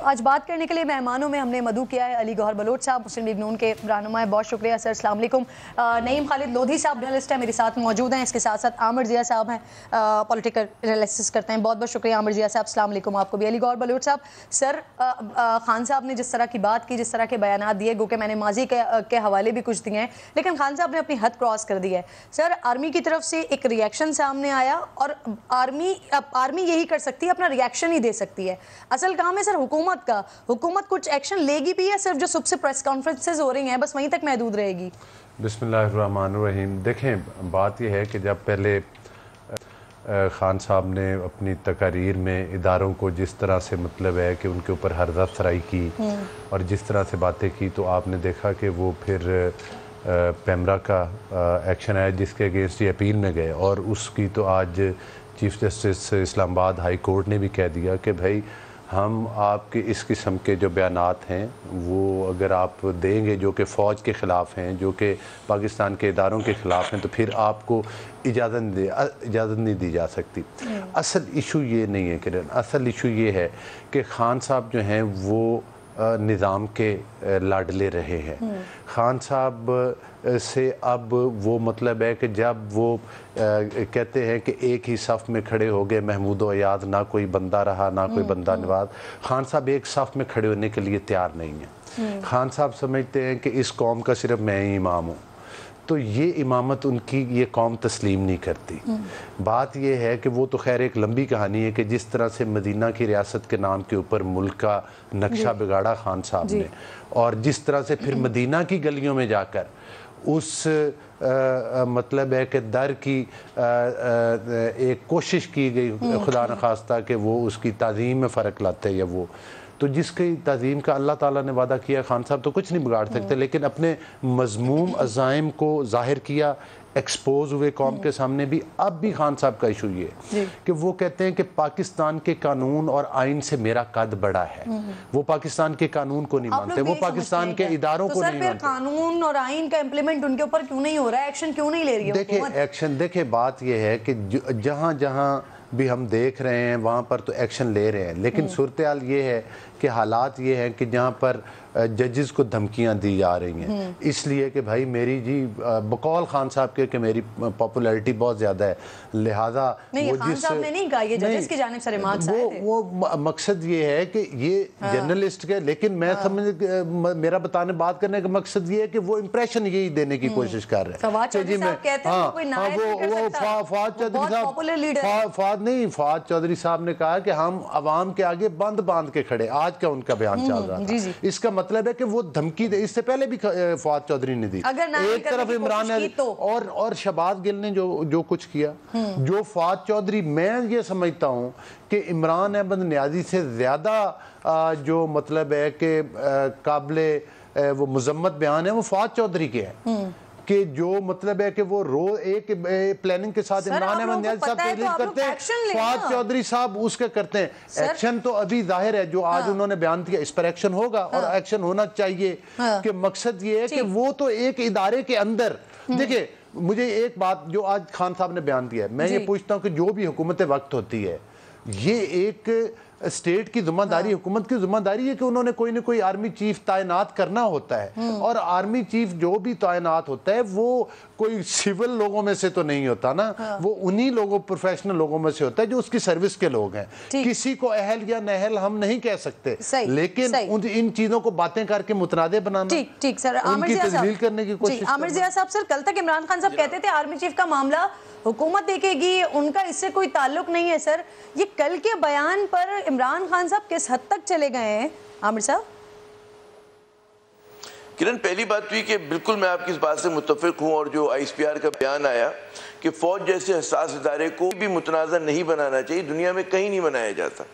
آج بات کرنے کے لیے مہمانوں میں ہم نے مدعو کیا ہے علی گوہر بلوچ صاحب، مسلم لیگ نون کے رہنما ہیں، بہت شکریہ سر، السلام علیکم۔ نعیم خالد لودھی صاحب جرنلسٹ ہیں، میرے ساتھ موجود ہیں، اس کے ساتھ ساتھ عامر ضیاء صاحب ہیں، پولیٹیکل انالیسس کرتے ہیں، بہت بہت شکریہ عامر ضیاء صاحب، السلام علیکم آپ کو بھی۔ علی گوہر بلوچ صاحب، سر خان صاحب نے جس طرح کی بات کی، جس طرح کے بیانات دیے، گو کہ میں نے ماضی کے حوالے بھی کچھ دیے ہیں، لیکن خان صاحب نے اپنی حد کراس کر دی ہے۔ سر آرمی کی طرف سے ایک ریئیکشن سامنے آیا اور آرمی یہی کر سکتی ہے، اپنا ریئیکشن ہی دے سکتی ہے۔ اصل کام ہے سر حکومت کا، حکومت کچھ ایکشن لے گی بھی ہے، صرف جو صبح سے پریس کانفرنسز ہو رہی ہیں بس وہیں تک محدود رہے گی؟ بسم اللہ الرحمن الرحیم۔ دیکھیں بات یہ ہے کہ جب پہلے خان صاحب نے اپنی تقاریر میں اداروں کو جس طرح سے مطلب ہے کہ ان کے اوپر حرزہ افزائی کی اور جس طرح سے باتیں کی، تو آپ نے دیکھا کہ وہ پھر پیمرا کا ایکشن آیا جس کے اگینسٹ یہ اپیل میں گئے، اور اس کی تو آج چیف جسٹس اسلام آباد ہائی کورٹ نے بھی کہہ دیا کہ بھائی ہم آپ کے اس قسم کے جو بیانات ہیں وہ اگر آپ دیں گے جو کہ فوج کے خلاف ہیں، جو کہ پاکستان کے اداروں کے خلاف ہیں، تو پھر آپ کو اجازت نہیں دی جا سکتی۔ اصل ایشو یہ نہیں ہے کرن، اصل ایشو یہ ہے کہ خان صاحب جو ہیں وہ نظام کے لاڈلے رہے ہیں۔ خان صاحب سے اب وہ مطلب ہے کہ جب وہ کہتے ہیں کہ ایک ہی صف میں کھڑے ہو گئے محمود و ایاد، نہ کوئی بندہ رہا نہ کوئی بندہ نواز، خان صاحب ایک صف میں کھڑے ہونے کے لیے تیار نہیں ہیں۔ خان صاحب سمجھتے ہیں کہ اس قوم کا صرف میں ہی امام ہوں، تو یہ امامت ان کی یہ قوم تسلیم نہیں کرتی۔ بات یہ ہے کہ وہ تو خیر ایک لمبی کہانی ہے کہ جس طرح سے مدینہ کی ریاست کے نام کے اوپر ملک کا نقشہ بگاڑا خان صاحب نے، اور جس طرح سے پھر مدینہ کی گلیوں میں جا کر اس مطلب ہے کہ در کی ایک کوشش کی گئی خدا نخواستہ کہ وہ اس کی تعظیم میں فرق لاتے یا وہ، تو جس کی تعظیم کا اللہ تعالیٰ نے وعدہ کیا، خان صاحب تو کچھ نہیں بگاڑ سکتے، لیکن اپنے مذموم عزائم کو ظاہر کیا، ایکسپوز ہوئے قوم کے سامنے بھی۔ اب بھی خان صاحب کا ایشو یہ ہے کہ وہ کہتے ہیں کہ پاکستان کے قانون اور آئین سے میرا قد بڑا ہے۔ وہ پاکستان کے قانون کو نہیں مانتے، وہ پاکستان کے اداروں کو نہیں مانتے۔ قانون اور آئین کا امپلیمنٹ ان کے اوپر کیوں نہیں ہو رہا ہے؟ ایکشن کیوں نہیں لے رہی ہے؟ دیکھیں بات یہ ہے کہ جہاں جہاں بھی ہم دیکھ رہے ہیں وہاں پر تو ایکشن لے رہے ہیں، لیکن صورتحال یہ ہے کہ حالات یہ ہیں کہ جہاں پر ججز کو دھمکیاں دی جا رہی ہیں، اس لیے کہ بھائی میری بقول خان صاحب کے میری پاپولیرٹی بہت زیادہ ہے، لہٰذا خان صاحب نے نہیں کہا، یہ ججز کی جانب سے ریمارکس آئے تھے۔ وہ مقصد یہ ہے کہ یہ جرنلسٹ کے، لیکن میں میرا بات کرنے کا مقصد یہ ہے کہ وہ امپریشن یہی دینے کی کوشش کر رہے ہیں۔ فواد چودھری صاحب کہتے ہیں کوئی نائب نہیں کر سکتا، بہت پاپولر لیڈر ہے۔ فواد چودھری صاحب نے کہا کہ ہم عوام کے آگے باندھ کے کھڑے، آج کا ان کا بیان چل رہا تھا، اس کا مطلب ہے کہ وہ دھمکی دے، اس سے پہلے بھی فواد چودھری نے دی، ایک طرف عمران اور شہباز گل نے جو کچھ کیا، جو فواد چودھری، میں یہ سمجھتا ہوں کہ عمران احمد نیازی سے زیادہ جو مطلب ہے کہ قابل وہ مذمت بیان ہے وہ فواد چودھری کے ہیں، کہ جو مطلب ہے کہ وہ روز ایک پلاننگ کے ساتھ عمران احمد نیازی صاحب تحریر کرتے ہیں، فواد چودھری صاحب اس کے کرتے ہیں۔ ایکشن تو ابھی ظاہر ہے جو آج انہوں نے بیان دیا، اس پر ایکشن ہوگا اور ایکشن ہونا چاہیے، کہ مقصد یہ ہے کہ وہ تو ایک ادارے کے اندر، دیکھیں مجھے ایک بات جو آج خان صاحب نے بیان دیا ہے، میں یہ پوچھتا ہوں کہ جو بھی حکومت وقت ہوتی ہے، یہ ایک اسٹیٹ کی ذمہ داری، حکومت کی ذمہ داری ہے کہ انہوں نے کوئی نہ کوئی آرمی چیف تعینات کرنا ہوتا ہے، اور آرمی چیف جو بھی تعینات ہوتا ہے وہ کوئی سول لوگوں میں سے تو نہیں ہوتا نا، وہ انہی لوگوں، پروفیشنل لوگوں میں سے ہوتا ہے جو اس کی سروس کے لوگ ہیں۔ کسی کو اہل یا نہل ہم نہیں کہہ سکتے، لیکن ان چیزوں کو باتیں کر کے متنازع بنانا، ٹھیک سر، ان کی تجلیل کرنے کی کوشش کرنا۔ عامر ضیاء صاحب، سر کل تک عمران خان صاحب کہتے تھے آرمی چیف کا معاملہ حکومت دیکھے گی، ان کا اس سے کوئی تعلق نہیں ہے۔ سر یہ کل کے بیان پر عمران خان صاحب کس حد تک چلے گئے ہیں عامر صاحب؟ کرن، پہلی بات ہوئی کہ بالکل میں آپ کی اس بات سے متفق ہوں، اور جو آئی ایس پی آر کا بیان آیا کہ فوج جیسے حساس ادارے کو بھی متنازع نہیں بنانا چاہیے، دنیا میں کہیں نہیں بنایا جاتا۔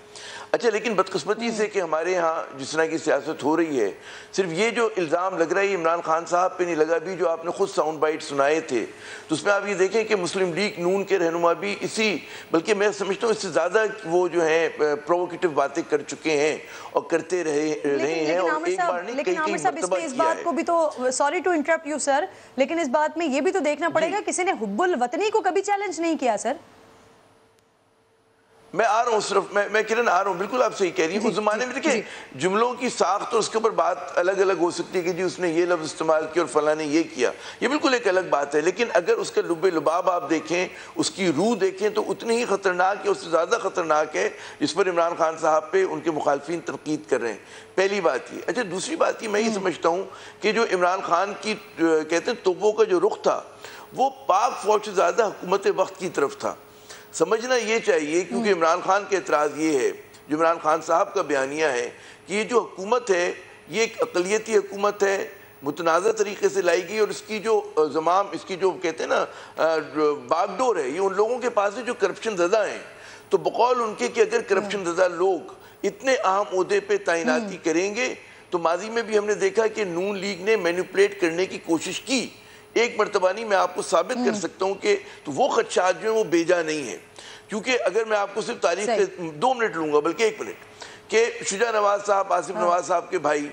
اچھا، لیکن بدقسمتی سے کہ ہمارے ہاں جس طرح کی سیاست ہو رہی ہے، صرف یہ جو الزام لگ رہا ہے یہ عمران خان صاحب پہ نہیں لگا، بھی جو آپ نے خود ساؤنڈ بائٹ سنائے تھے، تو اس میں آپ یہ دیکھیں کہ مسلم لیگ نون کے رہنما بھی بلکہ میں سمجھتا ہوں اس سے زیادہ وہ جو ہیں پرووکیٹو باتیں کر چکے ہیں اور کرتے رہے ہیں، اور ایک بار نہیں کئی مرتبہ اس بات کو بھی تو، sorry to interrupt you sir, لیکن اس بات میں یہ بھی تو دیکھنا پڑے گا کسی نے حب الوطنی کو کبھی چیلنج نہیں کیا سر۔ میں آ رہا ہوں صرف میں کرن آ رہا ہوں، بالکل آپ صحیح کہہ رہی ہیں. اس زمانے میں دیکھیں جملوں کی ساخت اور اس کے اوپر بات الگ الگ ہو سکتی ہے کہ جی اس نے یہ لفظ استعمال کیا اور فلاں نے یہ کیا، یہ بالکل ایک الگ بات ہے. لیکن اگر اس کا لب لباب آپ دیکھیں، اس کی روح دیکھیں تو اتنی ہی خطرناک ہے، اس سے زیادہ خطرناک ہے جس پر عمران خان صاحب پہ ان کے مخالفین تنقید کر رہے ہیں. پہلی بات یہ. اچھا دوسری بات یہ میں یہ سمجھتا ہوں کہ جو عمران خان کی کہتے ہیں توپوں کا جو رخ تھا وہ پاک فوج سے زیادہ حکومت وقت کی طرف تھا. سمجھنا یہ چاہیے کیونکہ عمران خان کے اعتراض یہ ہے، جو عمران خان صاحب کا بیانیہ ہے کہ یہ جو حکومت ہے یہ ایک اقلیتی حکومت ہے، متنازع طریقے سے لائی گئی، اور اس کی جو زمام، اس کی جو کہتے ہیں نا باغ ڈور ہے، یہ ان لوگوں کے پاس ہے جو کرپشن زدہ ہیں. تو بقول ان کے کہ اگر کرپشن زدہ لوگ اتنے اہم عہدے پہ تعیناتی کریں گے تو ماضی میں بھی ہم نے دیکھا کہ نون لیگ نے مینیپولیٹ کرنے کی کوشش کی. ایک مرتبہ نہیں، میں آپ کو ثابت کر سکتا ہوں کہ تو وہ خدشات جو ہیں وہ بیجا نہیں ہیں. کیونکہ اگر میں آپ کو صرف تاریخ کے 2 منٹ لوں گا، بلکہ 1 منٹ، کہ شجاع نواز صاحب، آصف نواز صاحب کے بھائی،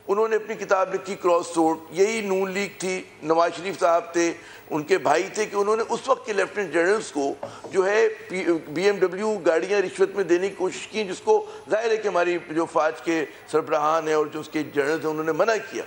انہوں نے اپنی کتاب لکھی کراس روڈ، یہی نون لیگ تھی، نواز شریف صاحب تھے، ان کے بھائی تھے، کہ انہوں نے اس وقت کے لیفٹنٹ جنرلز کو جو ہے BMW گاڑیاں رشوت میں دینے کی کوشش کی، جس کو ظاہر ہے کہ ہماری جو فوج کے سربراہان ہیں اور جو اس کے جنرلز ہیں انہوں نے منع کیا.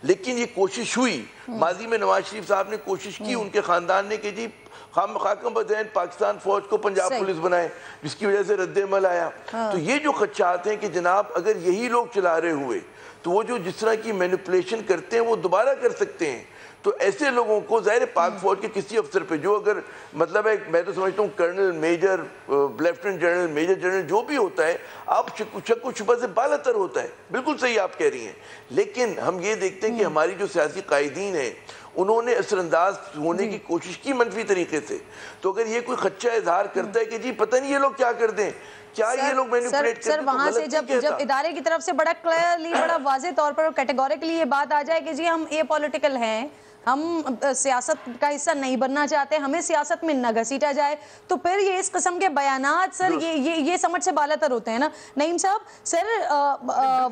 لیکن یہ کوشش ہوئی، ماضی میں نواز شریف صاحب نے کوشش کی، ان کے خاندان نے، کہ جی خاکم بدین پاکستان فوج کو پنجاب پولیس بنائے، جس کی وجہ سے رد عمل آیا. تو یہ جو خدشات ہیں کہ جناب اگر یہی لوگ چلا رہے ہوئے تو وہ جو جس طرح کی مینیپولیشن کرتے ہیں وہ دوبارہ کر سکتے ہیں. تو ایسے لوگوں کو ظاہر پاک فوج کے کسی افسر پہ جو اگر مطلب ہے، میں تو سمجھتا ہوں colonel, major, lieutenant general, major general جو بھی ہوتا ہے، آپ شک و شبہ سے بالاتر ہوتا ہے. بالکل صحیح آپ کہہ رہی ہیں. لیکن ہم یہ دیکھتے ہیں کہ ہماری جو سیاسی قائدین ہیں انہوں نے اثر انداز ہونے کی کوشش کی منفی طریقے سے. تو اگر یہ کوئی خدشہ اظہار کرتا ہے کہ جی پتہ نہیں یہ لوگ کیا کر دیں، کیا یہ لوگ مینیپولیٹ کرتے ہیں، سر وہاں سے جب ادارے کی طرف سے بڑا کلیئرلی، بڑا واضح طور پر کیٹیگوریکلی یہ بات آ جائے کہ جی ہم اے پولیٹیکل ہیں، ہم سیاست کا حصہ نہیں بننا چاہتے، ہمیں سیاست میں نہ گھسیٹا جائے، تو پھر یہ اس قسم کے بیانات سر یہ سمجھ سے بالاتر ہوتے ہیں نا. نعیم صاحب، سر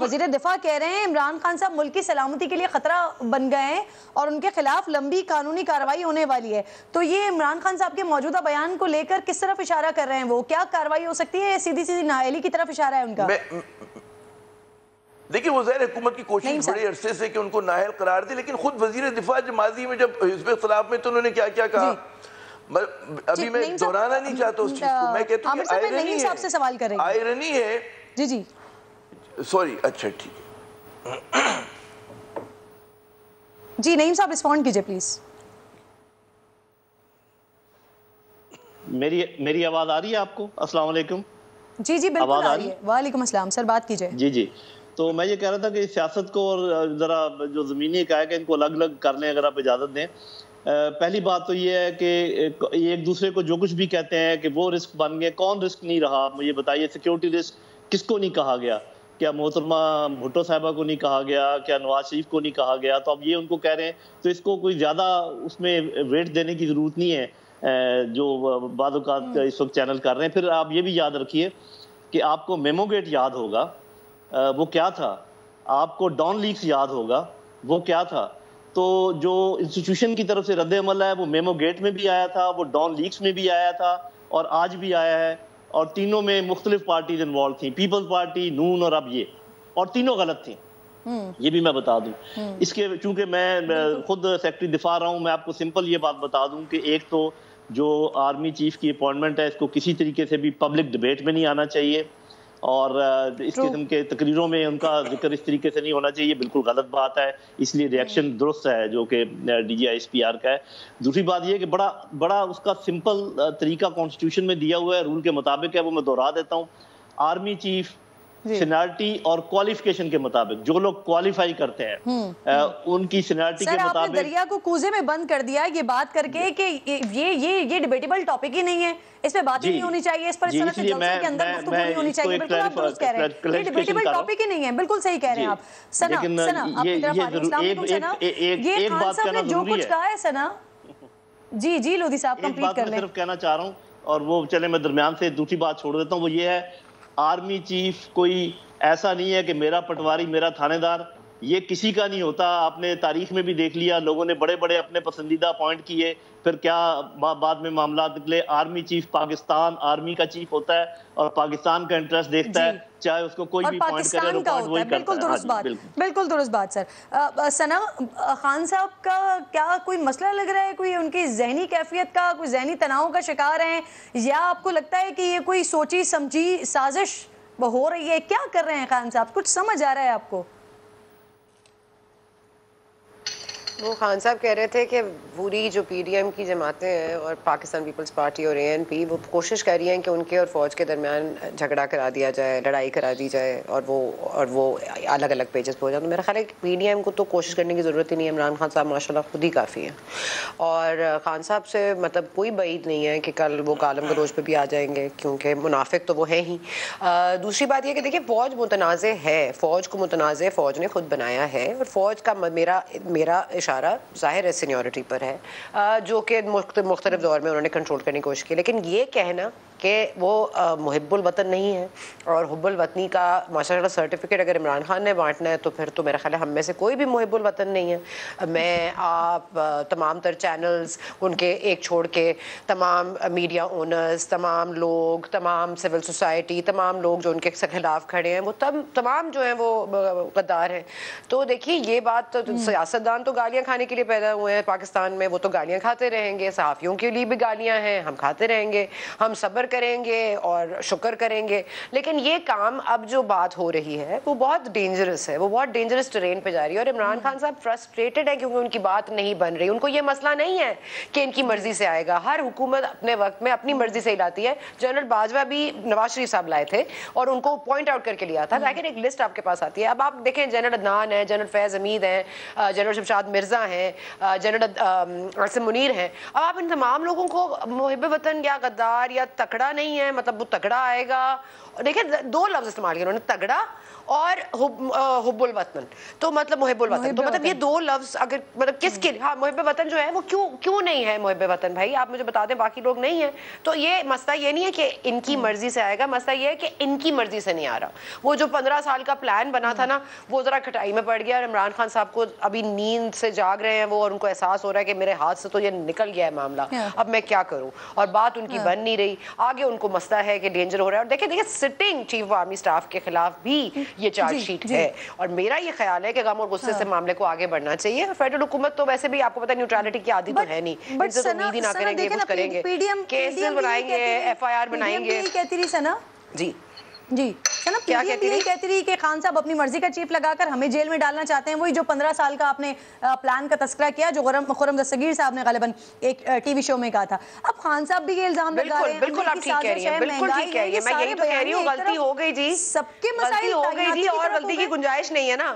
وزیر دفاع کہہ رہے ہیں عمران خان صاحب ملک کی سلامتی کے لیے خطرہ بن گئے ہیں اور ان کے خلاف لمبی قانونی کارروائی ہونے والی ہے. تو یہ عمران خان صاحب کے موجودہ بیان کو لے کر کس طرف اشارہ کر رہے ہیں؟ وہ کیا کارروائی ہو سکتی ہے؟ سیدھی سیدھی نااہلی کی طرف اشارہ ہے ان کا؟ دیکھیں وہ ظاہر حکومت کی کوشش بڑے عرصے سے کہ ان کو نااہل قرار دے، لیکن خود وزیر دفاع ماضی میں جب حزب اختلاف میں تو انہوں نے کیا کیا کہا، ابھی میں دہرانا نہیں چاہتا اس چیز کو. میں کہتا ہوں کہ آئرنی ہے. جی جی سوری، اچھا ٹھیک ہے جی نعیم صاحب رسپونڈ کیجئے پلیز. میری آواز آ رہی ہے آپ کو؟ السلام علیکم. جی جی بالکل آ رہی ہے. وعلیکم السلام سر، بات کیجئے. جی جی. تو میں یہ کہہ رہا تھا کہ سیاست کو اور ذرا جو زمینی حقائق ہیں ان کو الگ الگ کر لیں اگر آپ اجازت دیں. پہلی بات تو یہ ہے کہ ایک دوسرے کو جو کچھ بھی کہتے ہیں کہ وہ رسک بن گئے، کون رسک نہیں رہا؟ مجھے بتائیے سیکیورٹی رسک کس کو نہیں کہا گیا؟ کیا محترمہ بھٹو صاحبہ کو نہیں کہا گیا؟ کیا نواز شریف کو نہیں کہا گیا؟ تو اب یہ ان کو کہہ رہے ہیں تو اس کو کوئی زیادہ اس میں ویٹ دینے کی ضرورت نہیں ہے جو بعض اوقات اس وقت چینل کر رہے ہیں. پھر آپ یہ بھی یاد رکھیے کہ آپ کو میمو گیٹ یاد ہوگا، وہ کیا تھا؟ آپ کو ڈان لیکس یاد ہوگا، وہ کیا تھا؟ تو جو انسٹیٹیوشن کی طرف سے رد عمل ہے وہ میمو گیٹ میں بھی آیا تھا، وہ ڈان لیکس میں بھی آیا تھا اور آج بھی آیا ہے، اور تینوں میں مختلف پارٹیز انوالو تھیں، پیپلز پارٹی، نون اور اب یہ، اور تینوں غلط تھیں. یہ بھی میں بتا دوں. اس کے چونکہ میں خود سیکرٹری دفاع رہا ہوں، میں آپ کو سمپل یہ بات بتا دوں کہ ایک تو جو آرمی چیف کی اپوائنٹمنٹ ہے اس کو کسی طریقے سے بھی پبلک ڈبیٹ میں نہیں آنا چاہیے، اور اس قسم کے تقریروں میں ان کا ذکر اس طریقے سے نہیں ہونا چاہیے. بالکل غلط بات ہے، اس لیے ریئیکشن درست ہے جو کہ D G I S P R کا ہے. دوسری بات یہ کہ بڑا اس کا سمپل طریقہ کانسٹیٹیوشن میں دیا ہوا ہے، رول کے مطابق ہے، وہ میں دہرا دیتا ہوں. آرمی چیف سینیارٹی اور کوالیفیکیشن کے مطابق جو لوگ کوالیفائی کرتے ہیں ان کی سینیارٹی کے مطابق. سر آپ نے دریا کو کوزے میں بند کر دیا یہ بات کر کے کہ یہ ڈیبیٹیبل ٹاپک ہی نہیں ہے، اس پہ بات ہی نہیں ہونی چاہیے، اس پر اس طرح سے جلسے کے اندر گفتگو نہیں ہونی چاہیے. بالکل آپ درست کہہ رہے ہیں، یہ ڈیبیٹیبل ٹاپک ہی نہیں ہے. بالکل صحیح کہہ رہے ہیں آپ. سنا آپ کی طرف آ رہی ہے. السلام علیکم سنا. یہ خان صاحب نے جو کچھ کہا ہے سنا. جی جی لودھی صاحب کمپلیٹ کر لیں. ایک بات میں صرف کہنا چاہ رہا ہوں اور وہ چلے میں درمیان سے دوسری بات چھوڑ دیتا ہوں، وہ یہ ہے آرمی چیف کوئی ایسا نہیں ہے کہ میرا پٹواری میرا تھانے دار یہ کسی کا نہیں ہوتا. آپ نے تاریخ میں بھی دیکھ لیا, لوگوں نے بڑے بڑے اپنے پسندیدہ پوائنٹ کیے, پھر کیا بعد میں معاملات نکلے. آرمی چیف پاکستان آرمی کا چیف ہوتا ہے اور پاکستان کا انٹرسٹ دیکھتا ہے, چاہے اس کو کوئی بھی پوائنٹ کرے وہ پوائنٹ وہی کرتا ہے. بالکل درست بات, بالکل درست بات سر. ثنا, خان صاحب کا کیا کوئی مسئلہ لگ رہا ہے, کوئی ان کی ذہنی کیفیت کا, کوئی ذہنی تناؤ کا شکار ہیں, یا آپ کو لگتا ہے کہ یہ کوئی سوچی سمجھی سازش ہو رہی ہے؟ کیا کر رہے ہیں خان صاحب, کچھ سمجھ آ رہا ہے آپ کو؟ وہ خان صاحب کہہ رہے تھے کہ پوری جو پی ڈی ایم کی جماعتیں ہیں اور پاکستان پیپلز پارٹی اور اے این پی, وہ کوشش کر رہی ہیں کہ ان کے اور فوج کے درمیان جھگڑا کرا دیا جائے, لڑائی کرا دی جائے, اور وہ الگ الگ پیجز پہ ہو جائیں. تو میرا خیال ہے کہ پی ڈی ایم کو تو کوشش کرنے کی ضرورت ہی نہیں ہے. عمران خان صاحب ماشاء اللہ خود ہی کافی ہیں, اور خان صاحب سے مطلب کوئی بعید نہیں ہے کہ کل وہ کالم گلوچ پہ بھی آ جائیں گے, کیونکہ منافق تو وہ ہے ہی. دوسری بات یہ کہ دیکھیں فوج متنازع ہے, فوج کو متنازع فوج نے خود بنایا ہے, اور فوج کا میرا اشارہ ظاہر ہے سینیورٹی پر ہے, جو کہ مختلف دور میں انہوں نے کنٹرول کرنے کی کوشش کی. لیکن یہ کہنا کہ وہ محب الوطن نہیں ہے, اور حب الوطنی کا ماشاء اللہ سرٹیفکیٹ اگر عمران خان نے بانٹنا ہے تو پھر تو میرا خیال ہے ہم میں سے کوئی بھی محب الوطن نہیں ہے. میں, آپ, تمام تر چینلز ان کے ایک چھوڑ کے, تمام میڈیا اونرز, تمام لوگ, تمام سول سوسائٹی, تمام لوگ جو ان کے خلاف کھڑے ہیں, وہ تمام جو ہیں وہ غدار ہیں. تو دیکھیے یہ بات, سیاستدان تو گالیاں کھانے کے لیے پیدا ہوئے ہیں پاکستان میں, وہ تو گالیاں کھاتے رہیں گے, صحافیوں کے لیے بھی گالیاں ہیں, ہم کھاتے رہیں گے, ہم صبر کریں گے اور شکر کریں گے. لیکن یہ کام اب جو بات ہو رہی ہے وہ بہت ڈینجرس ہے, وہ بہت ڈینجرس ٹرین پہ جا رہی ہے, اور عمران خان صاحب فرسٹریٹڈ ہے کیونکہ ان کی بات نہیں بن رہی. ان کو یہ مسئلہ نہیں ہے کہ ان کی مرضی سے آئے گا, ہر حکومت اپنے وقت میں اپنی مرضی سے ہی لاتی ہے. جنرل باجوہ بھی نواز شریف صاحب لائے تھے اور ان کو پوائنٹ آؤٹ کر کے لیا تھا, لیکن ایک لسٹ آپ کے پاس آتی ہے. اب آپ دیکھیں جنرل عدنان ہے, جنرل فیض حمید ہیں, جنرل شمشاد مرزا ہیں, جنرل عاصم منیر ہیں. اب آپ ان تمام لوگوں کو محب وطن یا غدار یا تکڑا نہیں ہے, مطلب وہ تگڑا آئے گا. دیکھیں دو لفظ استعمال کیے انہوں نے, تگڑا اور حب الوطن, تو مطلب محب الوطن, تو مطلب یہ دو لفظ اگر مطلب کس کے, ہاں محب وطن جو ہے وہ کیوں نہیں ہے محب وطن, بھائی آپ مجھے بتا دیں, باقی لوگ نہیں ہیں. تو یہ مسئلہ یہ نہیں ہے کہ ان کی مرضی سے آئے گا, مسئلہ یہ ہے کہ ان کی مرضی سے نہیں آ رہا. وہ جو 15 سال کا پلان بنا تھا نا, وہ ذرا کھٹائی میں پڑ گیا, اور عمران خان صاحب کو ابھی نیند سے جاگ رہے ہیں وہ, اور ان کو احساس ہو رہا ہے کہ میرے ہاتھ سے تو یہ نکل گیا ہے معاملہ, اب میں کیا کروں, اور بات ان کی بن نہیں رہی. آگے ان کو مسئلہ ہے کہ ڈینجر ہو رہا ہے. اور دیکھیں سٹنگ چیف آرمی سٹاف کے خلاف بھی یہ چارج شیٹ ہے, اور میرا یہ خیال ہے کہ غم اور غصے سے معاملے کو آگے بڑھنا چاہیے. فیڈرل حکومت تو ویسے بھی آپ کو پتا نیوٹرالٹی کی عادی تو ہے نہیں, ان سے تو امید ہی نہ کریں گے, کچھ کریں گے, کیسز بنائیں گے, ایف آئی آر بنائیں گے. کہتی رہی سنا جی جی سنا, کیا کہتی رہی کہ خان صاحب اپنی مرضی کا چیف لگا کر ہمیں جیل میں ڈالنا چاہتے ہیں, وہی جو 15 سال کا آپ نے پلان کا تذکرہ کیا جو خرم دستگیر صاحب نے غالباً ایک ٹی وی شو میں کہا تھا. اب خان صاحب بھی یہ الزام لگا رہے ہیں. بالکل آپ ٹھیک کہہ رہی ہیں, بالکل ٹھیک کہہ رہی ہیں, میں یہی تو کہہ رہی ہوں, غلطی ہو گئی جی, سب کے مسائل ہو گئی جی, اور غلطی کی گنجائش نہیں ہے نا,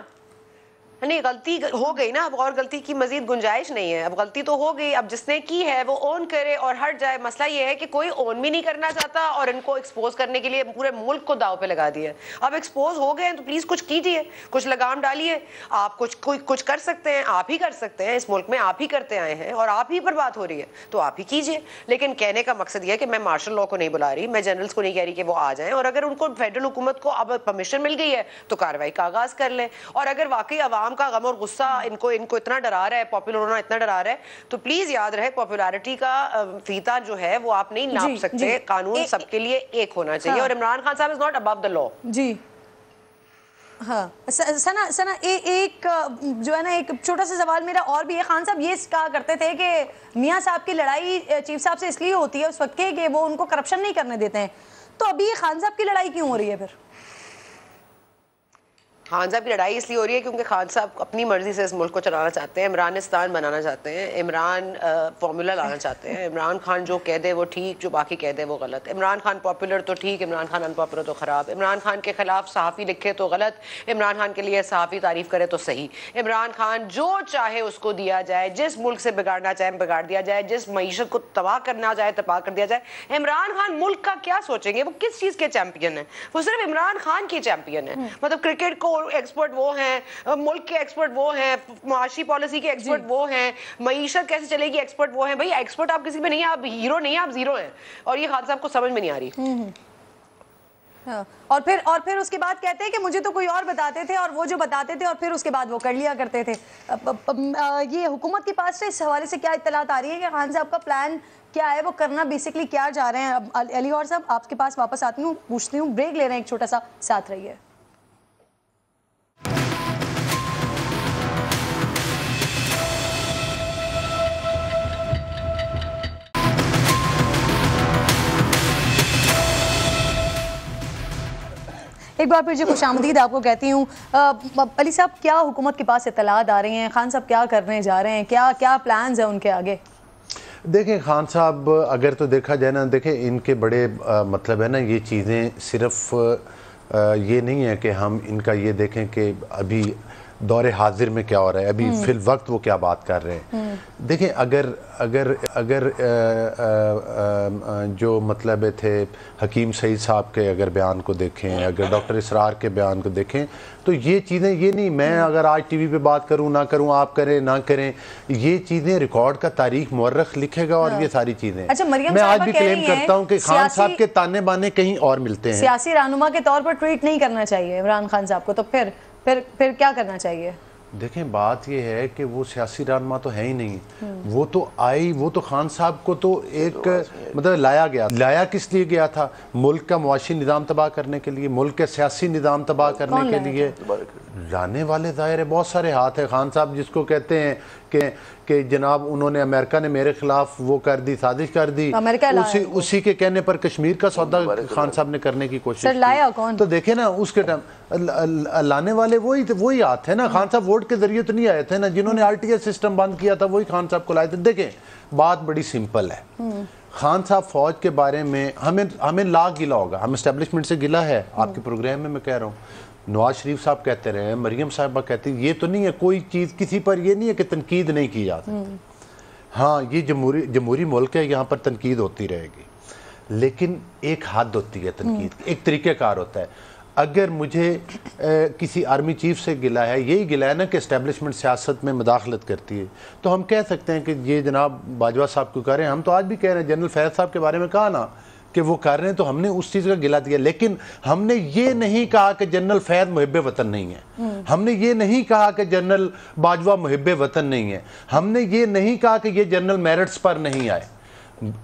نہیں غلطی ہو گئی نا, اب اور غلطی کی مزید گنجائش نہیں ہے. اب غلطی تو ہو گئی, اب جس نے کی ہے وہ اون کرے اور ہٹ جائے. مسئلہ یہ ہے کہ کوئی اون بھی نہیں کرنا چاہتا, اور ان کو ایکسپوز کرنے کے لیے پورے ملک کو داؤ پہ لگا دیا. اب ایکسپوز ہو گئے ہیں تو پلیز کچھ کیجئے, کچھ لگام ڈالیے. آپ کچھ کر سکتے ہیں, آپ ہی کر سکتے ہیں, اس ملک میں آپ ہی کرتے آئے ہیں, اور آپ ہی پر بات ہو رہی ہے تو آپ ہی کیجئے. لیکن کہنے کا مقصد یہ ہے کہ میں مارشل لاء کو نہیں بلا رہی, میں جنرلز کو نہیں کہہ رہی کہ وہ آ جائیں, اور اگر ان کو فیڈرل حکومت کو اب پرمیشن مل گئی ہے تو کارروائی کا آغاز کر لیں. اور اگر واقعی عوام کا غم اور غصہ ان کو اتنا ڈرا رہا ہے, پاپولر ہونا اتنا ڈرا رہا ہے, تو پلیز یاد رہے پاپولیرٹی کا فیتا جو ہے وہ آپ نہیں ناپ سکتے. قانون سب کے لیے ایک ہونا چاہیے, اور عمران خان صاحب از ناٹ ابو دا لا. جی ہاں سنا ایک جو ہے نا, ایک چھوٹا سا سوال میرا اور بھی ہے. خان صاحب یہ کہا کرتے تھے کہ میاں صاحب کی لڑائی چیف صاحب سے اس لیے ہوتی ہے اس وقت کہ وہ ان کو کرپشن نہیں کرنے دیتے ہیں, تو ابھی یہ خان صاحب کی لڑائی کیوں ہو رہی ہے پھر؟ خان صاحب کی لڑائی اس لیے ہو رہی ہے کیونکہ خان صاحب اپنی مرضی سے اس ملک کو چلانا چاہتے ہیں, عمرانستان بنانا چاہتے ہیں, عمران فارمولا لانا چاہتے ہیں. عمران خان جو کہہ دے وہ ٹھیک, جو باقی کہہ دے وہ غلط. عمران خان پاپولر تو ٹھیک, عمران خان ان پاپولر تو خراب. عمران خان کے خلاف صحافی لکھے تو غلط, عمران خان کے لیے صحافی تعریف کرے تو صحیح. عمران خان جو چاہے اس کو دیا جائے, جس ملک سے بگاڑنا چاہے بگاڑ دیا جائے, جس معیشت کو تباہ کرنا چاہے تباہ کر دیا جائے. عمران خان ملک کا کیا سوچیں گے, وہ کس چیز کے چیمپئن ہیں؟ وہ صرف عمران خان کی چیمپئن ہیں. مطلب کرکٹ کو ایکسپرٹ وہ ہیں, ملک کے ایکسپرٹ وہ ہیں, معاشی پالیسی کے ایکسپرٹ وہ ہیں, معیشت کیسے چلے گی ایکسپرٹ وہ ہیں. بھائی ایکسپرٹ آپ کسی میں نہیں ہیں, آپ ہیرو نہیں ہیں, آپ زیرو ہیں, اور یہ خان صاحب کو سمجھ میں نہیں آ رہی. اور پھر اس کے بعد کہتے ہیں کہ مجھے تو کوئی اور بتاتے تھے اور وہ جو بتاتے تھے اور پھر اس کے بعد وہ کر لیا کرتے تھے. یہ حکومت کے پاس سے اس حوالے سے کیا اطلاعات آ رہی ہے کہ خان صاحب کا پلان کیا ہے, وہ کرنا بیسکلی کیا چاہ رہے ہیں؟ علی گوہر صاحب آپ کے پاس واپس آتی ہوں, پوچھتی ہوں, بریک لے رہے ہیں ایک چھوٹا سا, ساتھ رہیے. ایک بار پھر جو خوش آمدید آپ کو کہتی ہوں. علی صاحب, کیا حکومت کے پاس اطلاعات آ رہی ہیں؟ خان صاحب کیا کرنے جا رہے ہیں؟ کیا پلانز ہیں ان کے آگے؟ دیکھیں خان صاحب اگر تو دیکھا جائے نا, دیکھیں ان کے بڑے مطلب ہے نا, یہ چیزیں صرف یہ نہیں ہے کہ ہم ان کا یہ دیکھیں کہ ابھی دور حاضر میں کیا ہو رہا ہے, ابھی فی الوقت وہ کیا بات کر رہے ہیں. دیکھیں اگر جو مطلب تھے حکیم سعید صاحب کے اگر بیان کو دیکھیں, اگر ڈاکٹر اسرار کے بیان کو دیکھیں, تو یہ چیزیں یہ نہیں میں اگر آج ٹی وی پہ بات کروں نہ کروں, آپ کریں نہ کریں, یہ چیزیں ریکارڈ کا تاریخ مورخ لکھے گا اور یہ ساری چیزیں. میں آج بھی کلیم کرتا ہوں کہ خان صاحب کے تانے بانے کہیں اور ملتے ہیں. سیاسی رہنما کے طور پر ٹریٹ نہیں کرنا چاہیے عمران خان صاحب کو, تو پھر کیا کرنا چاہیے؟ دیکھیں بات یہ ہے کہ وہ سیاسی رہنما تو ہے ہی نہیں, وہ تو خان صاحب کو تو ایک مطلب لایا کس لیے گیا تھا؟ ملک کا معاشی نظام تباہ کرنے کے لیے, ملک کے سیاسی نظام تباہ کرنے کے لیے. لانے والے ظاہر ہے بہت سارے ہاتھ ہیں. خان صاحب جس کو کہتے ہیں کہ جناب انہوں نے امریکہ نے میرے خلاف وہ کر دی, سازش کر دی, اسی کے کہنے پر کشمیر کا سودا خان صاحب نے کرنے کی کوشش کی. تو دیکھیں نا اس کے ٹائم لانے والے وہی ہاتھ ہیں نا. خان صاحب ووٹ کے ذریعے تو نہیں آئے تھے نا, جنہوں نے RTI سسٹم بند کیا تھا وہی خان صاحب کو لائے تھے. دیکھیں بات بڑی سمپل ہے. خان صاحب فوج کے بارے میں ہمیں گلا ہوگا, ہم اسٹیبلشمنٹ سے گلا ہے. آپ کے پروگرام میں کہہ رہا ہوں, نواز شریف صاحب کہتے رہے ہیں, مریم صاحبہ کہتی ہیں, یہ تو نہیں ہے کوئی چیز کسی پر یہ نہیں ہے کہ تنقید نہیں کی جاتی. ہاں یہ جمہوری ملک ہے, یہاں پر تنقید ہوتی رہے گی, لیکن ایک حد ہوتی ہے تنقید کی, ایک طریقہ کار ہوتا ہے. اگر مجھے کسی آرمی چیف سے گلا ہے, یہی گلا ہے نا کہ اسٹیبلشمنٹ سیاست میں مداخلت کرتی ہے, تو ہم کہہ سکتے ہیں کہ یہ جناب باجوہ صاحب کو کہہ رہے ہیں. ہم تو آج بھی کہہ رہے ہیں, جنرل فیض صاحب کے بارے میں کہا نا کہ وہ کر رہے ہیں, تو ہم نے اس چیز کا گلا دیا. لیکن ہم نے یہ نہیں کہا کہ جنرل فیض محب وطن نہیں ہے, ہم نے یہ نہیں کہا کہ جنرل باجوہ محب وطن نہیں ہے, ہم نے یہ نہیں کہا کہ یہ جنرل میرٹس پر نہیں آئے.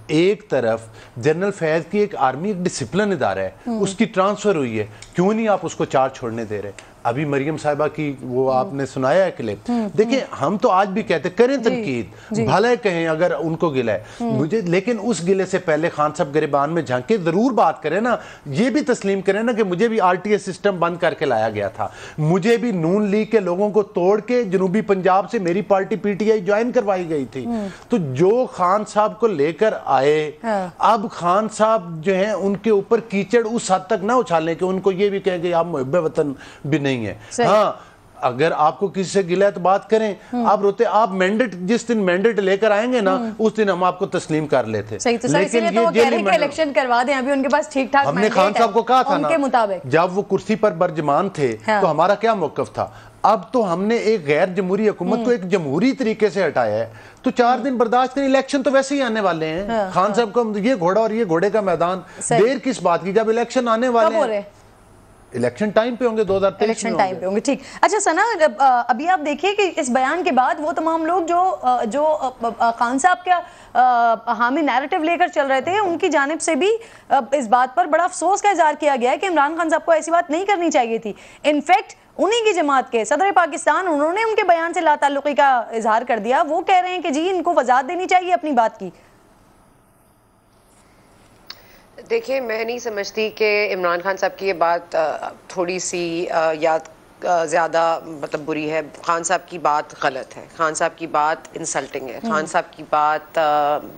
ایک طرف جنرل فیض کی ایک آرمی ایک ڈسپلن ادارہ ہے, اس کی ٹرانسفر ہوئی ہے, کیوں نہیں آپ اس کو چارج چھوڑنے دے رہے؟ ابھی مریم صاحبہ کی وہ آپ نے سنایا ہے کلپ. دیکھیں ہم تو آج بھی کہتے کریں تنقید, بھلے کہیں اگر ان کو گلہ ہے مجھے, لیکن اس گلے سے پہلے خان صاحب گریبان میں جھانک کے ضرور بات کریں نا, یہ بھی تسلیم کریں نا کہ مجھے بھی RTI سسٹم بند کر کے لایا گیا تھا, مجھے بھی نون لیگ کے لوگوں کو توڑ کے جنوبی پنجاب سے میری پارٹی PTI جوائن کروائی گئی تھی. تو جو خان صاحب کو لے کر آئے, اب خان صاحب جو ہیں ان کے اوپر کیچڑ اس حد تک نہ اچھالیں کہ ان کو یہ بھی کہیں کہ آپ محب وطن بھی نہیں ہے. ہاں اگر آپ کو کسی سے گلا ہے تو بات کریں, آپ روتے, آپ مینڈیٹ جس دن مینڈیٹ لے کر آئیں گے نا اس دن ہم آپ کو تسلیم کر لیتے. لیکن یہ جیلی الیکشن کروا دیں, ابھی ان کے پاس ٹھیک ٹھاک ہم نے خان صاحب کو کہا تھا نا مطابق جب وہ کرسی پر برجمان تھے تو ہمارا کیا موقف تھا. اب تو ہم نے ایک غیر جمہوری حکومت کو ایک جمہوری طریقے سے ہٹایا ہے, تو 4 دن برداشت کریں, الیکشن تو ویسے ہی آنے والے ہیں. خان صاحب کو یہ گھوڑا اور یہ گھوڑے کا میدان, دیر کس بات کی, جب الیکشن آنے والے ہیں, الیکشن ٹائم پہ ہوں گے, 2023 الیکشن ٹائم پہ ہوں گے. ٹھیک. اچھا ثنا, ابھی آپ دیکھیے کہ اس بیان کے بعد وہ تمام لوگ جو خان صاحب کا حامی نیریٹو لے کر چل رہے تھے, ان کی جانب سے بھی اس بات پر بڑا افسوس کا اظہار کیا گیا ہے کہ عمران خان صاحب کو ایسی بات نہیں کرنی چاہیے تھی. انفیکٹ انہی کی جماعت کے صدر پاکستان, انہوں نے ان کے بیان سے لا تعلقی کا اظہار کر دیا. وہ کہہ رہے ہیں کہ جی ان کو وضاحت دینی چاہیے اپنی بات کی. دیکھیں میں نہیں سمجھتی کہ عمران خان صاحب کی یہ بات تھوڑی سی یاد زیادہ مطلب بری ہے. خان صاحب کی بات غلط ہے, خان صاحب کی بات انسلٹنگ ہے, خان صاحب کی بات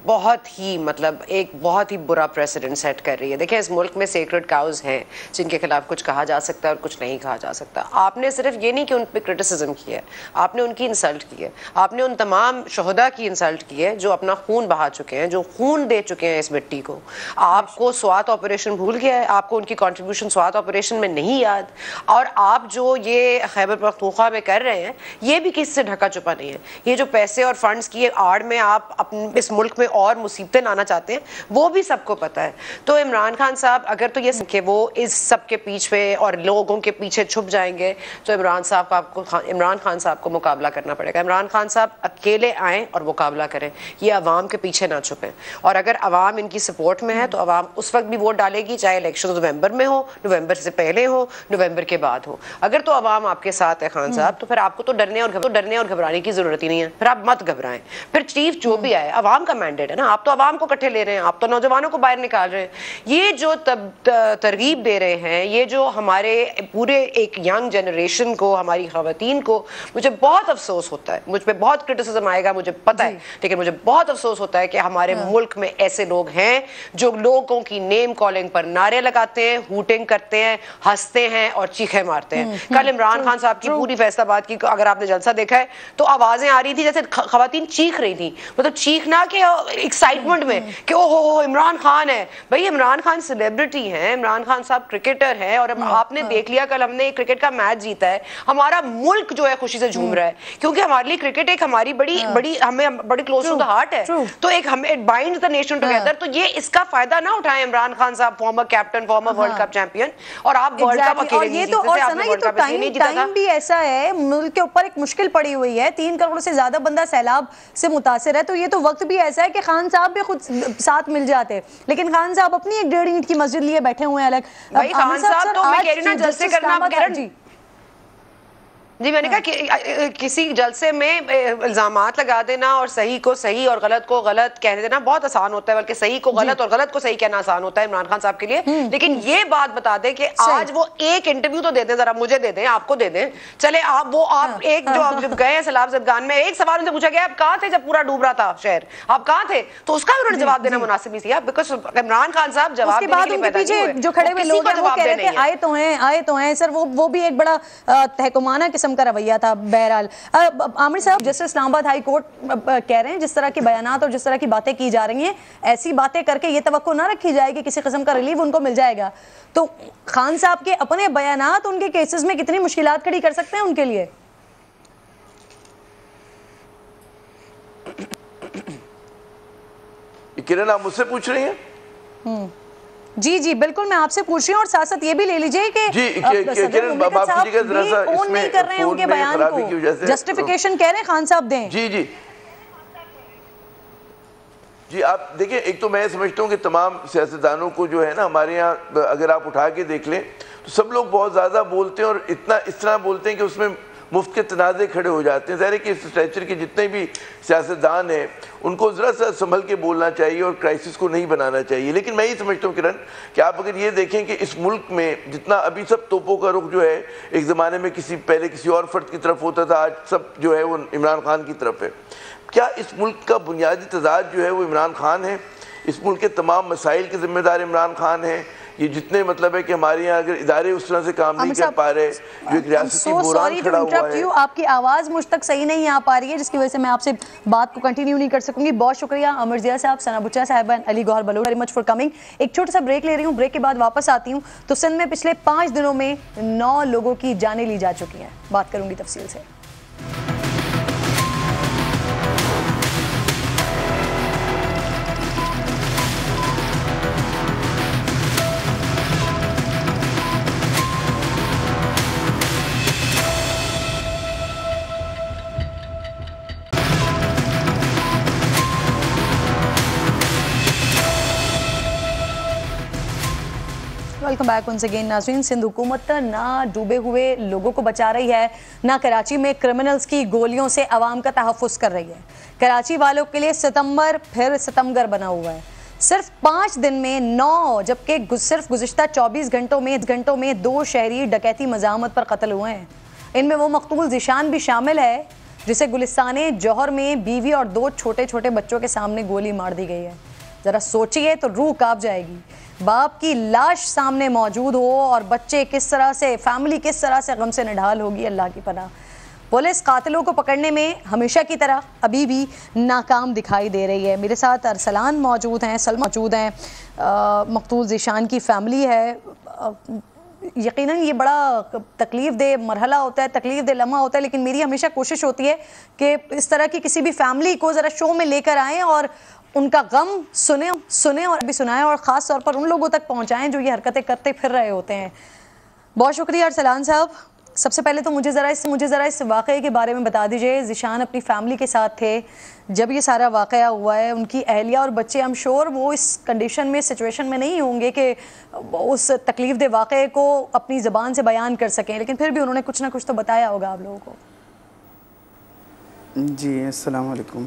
بہت ہی مطلب ایک بہت ہی برا پریسیڈنٹ سیٹ کر رہی ہے. دیکھیں اس ملک میں سیکرڈ کاؤز ہیں جن کے خلاف کچھ کہا جا سکتا ہے اور کچھ نہیں کہا جا سکتا. آپ نے صرف یہ نہیں کہ ان پہ کرٹیسزم کی ہے, آپ نے ان کی انسلٹ کی ہے, آپ نے ان تمام شہداء کی انسلٹ کی ہے جو اپنا خون بہا چکے ہیں, جو خون دے چکے ہیں اس مٹی کو. آپ کو سوات آپریشن بھول گیا ہے, آپ کو ان کی کنٹریبیوشن سوات آپریشن میں نہیں یاد, اور آپ جو یہ یہ خیبر پختونخوا میں کر رہے ہیں یہ بھی کسی سے ڈھکا چھپا نہیں ہے. یہ جو پیسے اور فنڈز کی آڑ میں آپ اپنے اس ملک میں اور مصیبتیں لانا چاہتے ہیں وہ بھی سب کو پتہ ہے. تو عمران خان صاحب اگر تو یہ کہ وہ اس سب کے پیچھے اور لوگوں کے پیچھے چھپ جائیں گے تو عمران خان صاحب کو مقابلہ کرنا پڑے گا. عمران خان صاحب اکیلے آئیں اور مقابلہ کریں, یہ عوام کے پیچھے نہ چھپیں. اور اگر عوام ان کی سپورٹ میں ہے تو عوام اس وقت بھی ووٹ ڈالے گی, چاہے الیکشن نومبر میں ہو, نومبر سے پہلے ہو, نومبر کے بعد ہو. اگر تو عوام آپ کے ساتھ ہے خان صاحب تو پھر آپ کو تو ڈرنے اور گھبرانے کی ضرورت ہی نہیں ہے. پھر آپ مت گھبرائیں. پھر چیف جو بھی آئے, عوام کا مینڈیٹ ہے نا, آپ تو عوام کو کٹھے لے رہے ہیں, آپ تو نوجوانوں کو باہر نکال رہے ہیں. یہ جو ترغیب دے رہے ہیں, یہ جو ہمارے پورے ایک ینگ جنریشن کو, ہماری خواتین کو, مجھے بہت افسوس ہوتا ہے. مجھ پہ بہت کرٹیسزم آئے گا مجھے پتہ ہے, لیکن مجھے بہت افسوس ہوتا ہے کہ ہمارے ملک میں ایسے لوگ ہیں جو لوگوں کی نیم کالنگ پر نعرے لگاتے ہیں, ہوٹنگ کرتے ہیں, ہنستے ہیں اور چیخیں مارتے ہیں. کل عمران خان صاحب کی پوری فیصل آباد کی اگر آپ نے جلسہ دیکھا ہے تو آوازیں آ رہی تھی جیسے خواتین چیخ رہی تھی, مطلب چیخنا کہ ایکسائٹمنٹ میں کہ او ہو عمران خان ہے. بھائی عمران خان سیلیبریٹی ہیں, عمران خان صاحب کرکٹر ہیں, اور آپ نے دیکھ لیا کل ہم نے کرکٹ کا میچ جیتا ہے, ہمارا ملک جو ہے خوشی سے جھوم رہا ہے, کیونکہ ہمارے لیے کرکٹ ایک ہماری بڑی ہمیں بڑی کلوز ٹو دا ہارٹ ہے. تو ایک ہمیں اٹ بائنڈز دا نیشن ٹوگیدر. تو یہ اس کا فائدہ نہ اٹھائیں عمران خان صاحب, former captain, former world cup champion, اور آپ ورلڈ کپ اکیلے نہیں جیتے تھے. آپ نے ورلڈ کپ نہیں جیتا تھا. ٹائم بھی ایسا ہے, ملک کے اوپر ایک مشکل پڑی ہوئی ہے, 3 کروڑ سے زیادہ بندہ سیلاب سے متاثر ہے. تو یہ تو وقت بھی ایسا ہے کہ خان صاحب بھی خود ساتھ مل جاتے, لیکن خان صاحب اپنی ایک 1.5 اینٹ کی مسجد لیے بیٹھے ہوئے ہیں الگ. بھائی خان صاحب تو میں کہہ رہی ہوں نا جلسے کرنا, جی میں نے کہا کہ کسی جلسے میں الزامات لگا دینا اور صحیح کو صحیح اور غلط کو غلط کہہ دینا بہت آسان ہوتا ہے, بلکہ صحیح کو غلط اور غلط کو صحیح کہنا آسان ہوتا ہے عمران خان صاحب کے لیے. لیکن یہ بات بتا دیں کہ آج وہ ایک انٹرویو تو دے دیں, ذرا مجھے دے دیں, آپ کو دے دیں, چلے آپ ایک جو آپ جب گئے سیلاب زدگان میں, ایک سوال ان سے پوچھا گیا آپ کہاں تھے جب پورا ڈوب رہا تھا شہر, آپ کہاں تھے, تو اس کا بھی انہوں نے جواب دینا مناسب نہیں تھا, بیکاز عمران خان صاحب جواب دینے کے لیے پیدا نہیں ہوئے. جو کھڑے ہوئے لوگ ہیں وہ کہہ رہے تھے آئے تو ہیں سر, وہ بھی ایک بڑا تحکمانہ قسم کا رویہ تھا. بہرحال عامر صاحب, جسٹس اسلام آباد ہائی کورٹ کہہ رہے ہیں جس طرح کے بیانات اور جس طرح کی باتیں کی جا رہی ہیں, ایسی باتیں کر کے یہ توقع نہ رکھی جائے کہ کسی قسم کا ریلیف ان کو مل جائے گا. تو خان صاحب کے اپنے بیانات ان کے کیسز میں کتنی مشکلات کھڑی کر سکتے ہیں ان کے لیے؟ کرن آپ مجھ سے پوچھ رہی ہیں؟ جی جی بالکل, میں آپ سے پوچھ رہی ہوں, اور ساتھ ساتھ یہ بھی لے لیجئے کہ صدر مملکت صاحب بھی اون نہیں کر رہے ہیں ان کے بیان کو, جسٹیفیکیشن کہہ رہے ہیں خان صاحب دیں. جی آپ دیکھیں, ایک تو میں سمجھتا ہوں کہ تمام سیاستدانوں کو جو ہے نا ہمارے یہاں اگر آپ اٹھا کے دیکھ لیں تو سب لوگ بہت زیادہ بولتے ہیں, اور اس طرح بولتے ہیں کہ اس میں مفت کے تنازع کھڑے ہو جاتے ہیں. ظاہر ہے کہ اس اسٹیچر کے جتنے بھی سیاستدان ہیں ان کو ذرا سا سنبھل کے بولنا چاہیے اور کرائسس کو نہیں بنانا چاہیے. لیکن میں یہ سمجھتا ہوں کرن کہ آپ اگر یہ دیکھیں کہ اس ملک میں جتنا ابھی سب توپوں کا رخ جو ہے ایک زمانے میں پہلے کسی اور فرد کی طرف ہوتا تھا, آج سب جو ہے وہ عمران خان کی طرف ہے. کیا اس ملک کا بنیادی تضاد جو ہے وہ عمران خان ہے؟ اس ملک کے تمام مسائل کے ذمہ دار عمران خان ہیں؟ یہ جتنے مطلب ہے کہ ہمارے یہاں اگر ادارے اس طرح سے کام نہیں کر پا رہے, جو ایک ریاستی بحران کھڑا ہوا ہے. آپ کی آواز مجھ تک صحیح نہیں آ پا رہی ہے, جس کی وجہ سے میں آپ سے بات کو کنٹینیو نہیں کر سکوں گی. بہت شکریہ عمر ضیاء صاحب, ثنا بچہ صاحبہ, Ali Gohar Baloch, very much for coming. ایک چھوٹا سا بریک لے رہی ہوں, بریک کے بعد واپس آتی ہوں. تو سندھ میں پچھلے 5 دنوں میں 9 لوگوں کی جانیں لی جا چکی ہیں, بات کروں گی تفصیل سے. ویلکم بیک ونس اگین ناظرین. سندھ حکومت نہ ڈوبے ہوئے لوگوں کو بچا رہی ہے, نہ کراچی میں کرمنلز کی گولیوں سے عوام کا تحفظ کر رہی ہے. کراچی والوں کے لیے ستمبر پھر ستمگر بنا ہوا ہے. صرف 5 دن میں 9, جبکہ صرف گزشتہ 24 گھنٹوں میں 2 شہری ڈکیتی مزاحمت پر قتل ہوئے ہیں. ان میں وہ مقتول ذیشان بھی شامل ہے جسے گلستان جوہر میں بیوی اور 2 چھوٹے چھوٹے بچوں کے سامنے گولی مار دی گئی ہے. ذرا سوچئے تو روح کانپ جائے گی. باپ کی لاش سامنے موجود ہو اور بچے کس طرح سے, فیملی کس طرح سے غم سے نڈھال ہوگی, اللہ کی پناہ. پولیس قاتلوں کو پکڑنے میں ہمیشہ کی طرح ابھی بھی ناکام دکھائی دے رہی ہے. میرے ساتھ ارسلان موجود ہیں, سلمہ موجود ہیں, مقتول ذیشان کی فیملی ہے. یقیناً یہ بڑا تکلیف دہ مرحلہ ہوتا ہے, تکلیف دہ لمحہ ہوتا ہے, لیکن میری ہمیشہ کوشش ہوتی ہے کہ اس طرح کی کسی بھی فیملی کو ذرا شو میں لے کر آئیں اور ان کا غم سنیں اور بھی سنائیں, اور خاص طور پر ان لوگوں تک پہنچائیں جو یہ حرکتیں کرتے پھر رہے ہوتے ہیں. بہت شکریہ ارسلان صاحب. سب سے پہلے تو مجھے ذرا اس واقعے کے بارے میں بتا دیجئے. ذیشان اپنی فیملی کے ساتھ تھے جب یہ سارا واقعہ ہوا ہے, ان کی اہلیہ اور بچے ہم شور وہ اس کنڈیشن میں, سچویشن میں نہیں ہوں گے کہ اس تکلیف دہ واقعے کو اپنی زبان سے بیان کر سکیں, لیکن پھر بھی انہوں نے کچھ نہ کچھ تو بتایا ہوگا آپ لوگوں کو. جی السلام علیکم.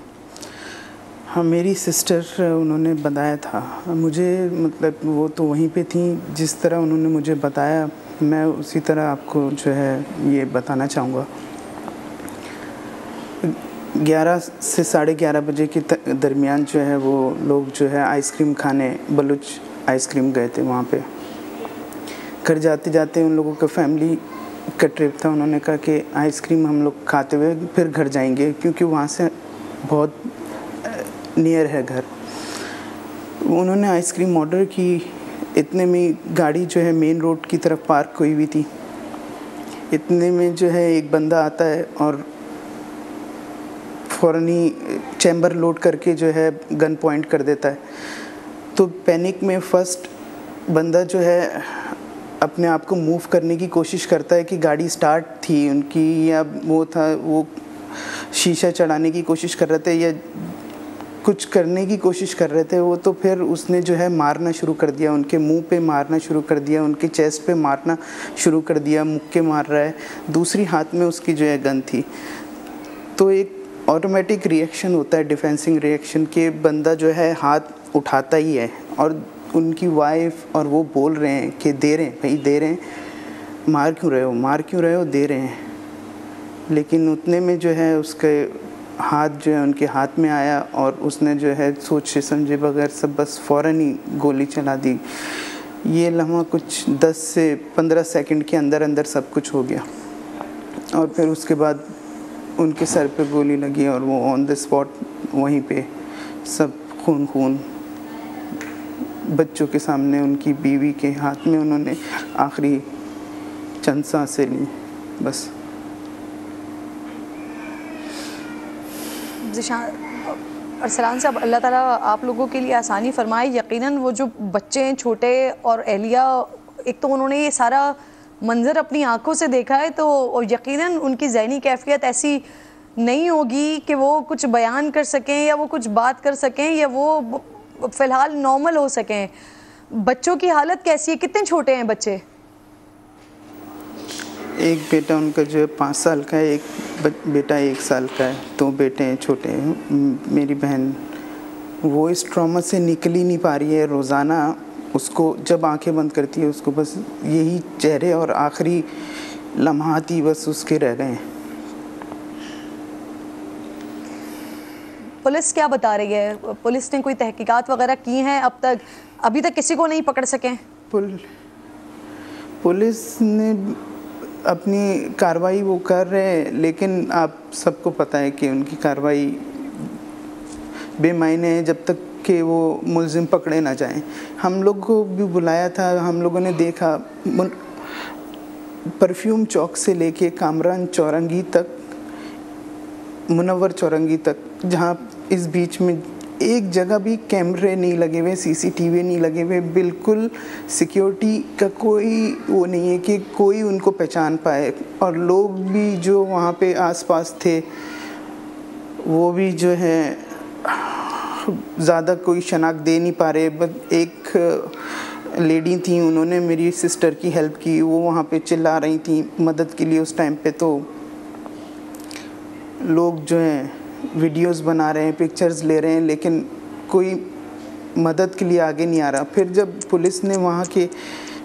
ہاں میری سسٹر انہوں نے بتایا تھا مجھے, مطلب وہ تو وہیں پہ تھیں, جس طرح انہوں نے مجھے بتایا میں اسی طرح آپ کو جو ہے یہ بتانا چاہوں گا. 11 سے 11:30 بجے کے درمیان جو ہے وہ لوگ جو ہے آئس کریم کھانے بلوچ آئس کریم گئے تھے. وہاں پہ گھر جاتے جاتے ان لوگوں کا فیملی کا ٹرپ تھا. انہوں نے کہا کہ آئس کریم ہم لوگ کھاتے ہوئے پھر گھر جائیں گے, کیونکہ وہاں سے بہت نیئر ہے گھر. انہوں نے آئس کریم آرڈر کی, اتنے میں گاڑی جو ہے مین روڈ کی طرف پارک ہوئی ہوئی تھی. اتنے میں جو ہے ایک بندہ آتا ہے اور فوراً ہی چیمبر لوڈ کر کے جو ہے گن پوائنٹ کر دیتا ہے. تو پینک میں فرسٹ بندہ جو ہے اپنے آپ کو موو کرنے کی کوشش کرتا ہے کہ گاڑی سٹارٹ تھی ان کی یا وہ تھا, وہ شیشہ چڑھانے کی کوشش کر رہے تھے یا کچھ کرنے کی کوشش کر رہے تھے وہ. تو پھر اس نے جو ہے مارنا شروع کر دیا, ان کے منہ پہ مارنا شروع کر دیا, ان کے چیسٹ پہ مارنا شروع کر دیا, مکے مار رہا ہے. دوسری ہاتھ میں اس کی جو ہے گن تھی. تو ایک آٹومیٹک ریئیکشن ہوتا ہے, ڈیفینسنگ ریئیکشن, کہ بندہ جو ہے ہاتھ اٹھاتا ہی ہے. اور ان کی وائف اور وہ بول رہے ہیں کہ دے رہے ہیں بھائی دے رہے ہیں, مار کیوں رہے ہو, دے رہے ہیں. لیکن اتنے میں جو ہے اس کے ہاتھ جو ہے ان کے ہاتھ میں آیا اور اس نے جو ہے سوچے سمجھے بغیر سب بس فوراً ہی گولی چلا دی. یہ لمحہ کچھ 10 سے 15 سیکنڈ کے اندر سب کچھ ہو گیا. اور پھر اس کے بعد ان کے سر پہ گولی لگی اور وہ آن دا اسپاٹ وہیں پہ سب خون. بچوں کے سامنے ان کی بیوی کے ہاتھ میں انہوں نے آخری چند سانسیں لیں بس. ارسلان صاحب, اللہ تعالیٰ آپ لوگوں کے لیے آسانی فرمائے. یقیناً وہ جو بچے ہیں چھوٹے اور اہلیہ, ایک تو انہوں نے یہ سارا منظر اپنی آنکھوں سے دیکھا ہے, تو یقیناً ان کی ذہنی کیفیت ایسی نہیں ہوگی کہ وہ کچھ بیان کر سکیں یا وہ کچھ بات کر سکیں یا وہ فی الحال نارمل ہو سکیں. بچوں کی حالت کیسی ہے, کتنے چھوٹے ہیں بچے؟ ایک بیٹا ان کا جو ہے 5 سال کا ہے, ایک بیٹا 1 سال کا ہے. 2 بیٹے ہیں چھوٹے ہیں. میری بہن وہ اس ٹراما سے نکل ہی نہیں پا رہی ہے. روزانہ اس کو جب آنکھیں بند کرتی ہے اس کو بس یہی چہرے اور آخری لمحات ہی بس اس کے رہ گئے ہیں. پولیس کیا بتا رہی ہے؟ پولیس نے کوئی تحقیقات وغیرہ کی ہیں اب تک؟ ابھی تک کسی کو نہیں پکڑ سکیں؟ پولیس نے اپنی کارروائی وہ کر رہے ہیں, لیکن آپ سب کو پتہ ہے کہ ان کی کارروائی بے معنی ہے جب تک کہ وہ ملزم پکڑے نہ جائیں. ہم لوگ کو بھی بلایا تھا, ہم لوگوں نے دیکھا پرفیوم چوک سے لے کے کامران چورنگی تک, منور چورنگی تک, جہاں اس بیچ میں ایک جگہ بھی کیمرے نہیں لگے ہوئے, CCTV نہیں لگے ہوئے, بالکل سیکیورٹی کا کوئی وہ نہیں ہے کہ کوئی ان کو پہچان پائے. اور لوگ بھی جو وہاں پہ آس پاس تھے وہ بھی جو ہے زیادہ کوئی شناخت دے نہیں پا رہے. ایک لیڈی تھیں, انہوں نے میری سسٹر کی ہیلپ کی, وہ وہاں پہ چلا رہی تھیں مدد کے لیے اس ٹائم پہ. تو لوگ جو ہیں ویڈیوز بنا رہے ہیں, پکچرز لے رہے ہیں, لیکن کوئی مدد کے لیے آگے نہیں آ رہا. پھر جب پولیس نے وہاں کے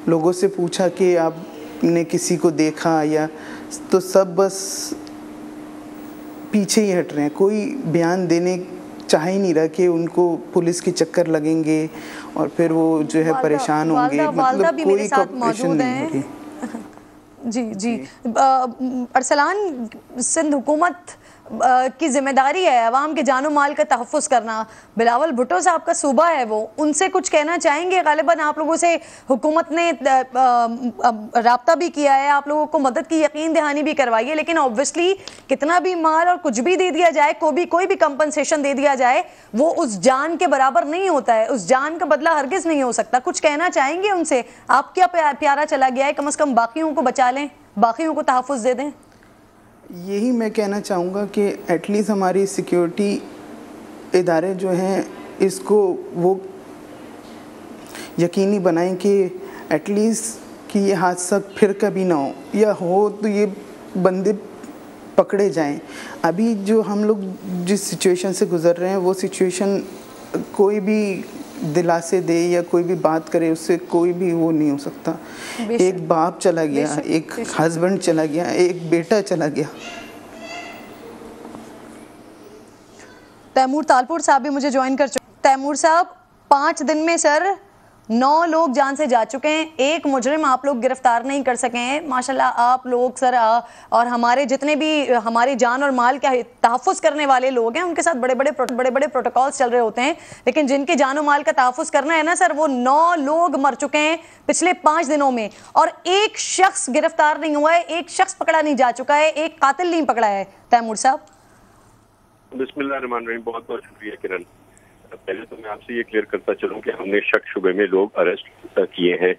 لوگوں سے پوچھا کہ آپ نے کسی کو دیکھا یا, تو سب بس پیچھے ہی ہٹ رہے ہیں. کوئی بیان دینے چاہ ہی نہیں رہا کہ ان کو پولیس کے چکر لگیں گے اور پھر وہ جو ہے پریشان ہوں گے. والدہ بھی میرے ساتھ موجود ہیں. جی جی ارسلان، سندھ حکومت کی ذمہ داری ہے عوام کے جان و مال کا تحفظ کرنا. بلاول بھٹو صاحب کا صوبہ ہے وہ، ان سے کچھ کہنا چاہیں گے؟ غالباً آپ لوگوں سے حکومت نے رابطہ بھی کیا ہے، آپ لوگوں کو مدد کی یقین دہانی بھی کروائی ہے، لیکن آبویسلی کتنا بھی مال اور کچھ بھی دے دیا جائے، کوئی بھی کمپنسیشن دے دیا جائے، وہ اس جان کے برابر نہیں ہوتا ہے، اس جان کا بدلہ ہرگز نہیں ہو سکتا. کچھ کہنا چاہیں گے ان سے؟ آپ کیا پیارا چلا گیا ہے، کم از کم باقیوں کو بچا لیں، باقیوں کو تحفظ دے دیں. یہی میں کہنا چاہوں گا کہ ایٹ لیسٹ ہماری سیکیورٹی ادارے جو ہیں اس کو وہ یقینی بنائیں کہ ایٹ لیسٹ کہ یہ حادثہ پھر کبھی نہ ہو، یا ہو تو یہ بندے پکڑے جائیں. ابھی جو ہم لوگ جس سچویشن سے گزر رہے ہیں وہ سچویشن کوئی بھی دلاسے دے یا کوئی بھی بات کرے اس سے کوئی بھی وہ نہیں ہو سکتا. ایک باپ چلا گیا، ایک ہسبینڈ چلا گیا، ایک بیٹا چلا گیا. تیمور تالپور صاحب بھی مجھے جوائن کر چکے. تیمور صاحب، 5 دن میں سر 9 لوگ جان سے جا چکے ہیں، ایک مجرم آپ لوگ گرفتار نہیں کر سکے ہیں. ماشاءاللہ آپ لوگ سر اور ہمارے جتنے بھی ہمارے جان اور مال کا تحفظ کرنے والے لوگ ہیں ان کے ساتھ بڑے بڑے پروٹوکالز چل رہے ہوتے ہیں، لیکن جن کے جان و مال کا تحفظ کرنا ہے نا سر، وہ 9 لوگ مر چکے ہیں پچھلے 5 دنوں میں، اور ایک شخص گرفتار نہیں ہوا ہے، ایک شخص پکڑا نہیں جا چکا ہے، ایک قاتل نہیں پکڑا ہے. تیمور صاحب. بسم اللہ الرحمن الرحیم. بہت بہت شکریہ کرن. پہلے تو میں آپ سے یہ کلیئر کرتا چلوں کہ ہم نے شک شبے میں لوگ اریسٹ کیے ہیں،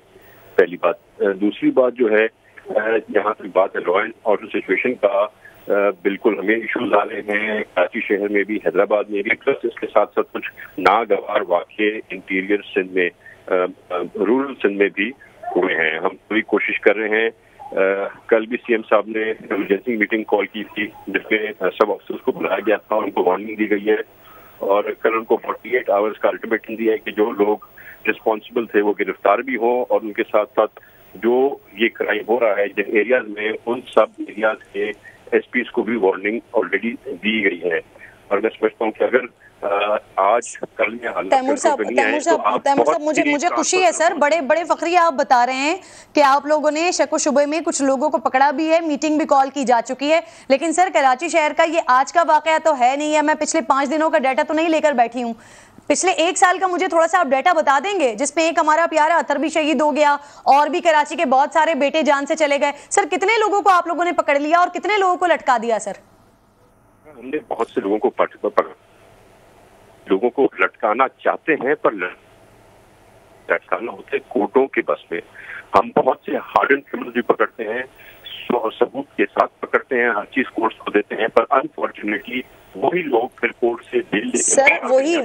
پہلی بات. دوسری بات جو ہے، یہاں تک بات ہے لا اینڈ آرڈر سچویشن کا، بالکل ہمیں ایشوز آ رہے ہیں کراچی شہر میں بھی، حیدرآباد میں بھی، پلس اس کے ساتھ ساتھ کچھ ناگوار واقعے انٹیریئر سندھ میں، رورل سندھ میں بھی ہوئے ہیں. ہم پوری کوشش کر رہے ہیں. کل بھی سی ایم صاحب نے ایمرجنسی میٹنگ کال کی تھی جس میں سب افسرز کو بلایا گیا تھا، ان کو وارننگ دی گئی ہے، اور کل ان کو 48 آورز کا الٹیمیٹم دیا ہے کہ جو لوگ رسپانسبل تھے وہ گرفتار بھی ہوں، اور ان کے ساتھ ساتھ جو یہ کرائم ہو رہا ہے جن ایریاز میں، ان سب ایریاز کے ایس پیز کو بھی وارننگ آلریڈی دی گئی ہے. اور میں سمجھتا ہوں کہ اگر آج کل میں تیمور صاحب مجھے خوشی ہے سر، بڑے فخریہ آپ بتا رہے ہیں کہ آپ لوگوں نے شک و شبے میں کچھ لوگوں کو پکڑا بھی ہے، میٹنگ بھی کال کی جا چکی ہے، لیکن سر کراچی شہر کا یہ آج کا واقعہ تو ہے نہیں ہے. میں پچھلے 5 دنوں کا ڈیٹا تو نہیں لے کر بیٹھی ہوں، پچھلے 1 سال کا مجھے تھوڑا سا آپ ڈیٹا بتا دیں گے، جس میں ایک ہمارا پیارا اطہر بھی شہید ہو گیا اور بھی کراچی کے بہت سارے بیٹے جان سے چلے گئے. سر کتنے لوگوں کو آپ لوگوں نے پکڑ لیا اور کتنے لوگوں کو لٹکا دیا؟ سر ہم نے بہت سے لوگوں کو لوگوں کو لٹکانا چاہتے ہیں، پر لٹکانا ہوتے کورٹوں کے بس میں. ہم بہت سے ہارڈن کرمنل بھی پکڑتے ہیں اور ثبوت کے ساتھ پکڑتے ہیں، ہر چیز کورٹس کو دیتے ہیں، پر انفارچونیٹلی وہی لوگ پھر کورٹ سے دل لے سر وہی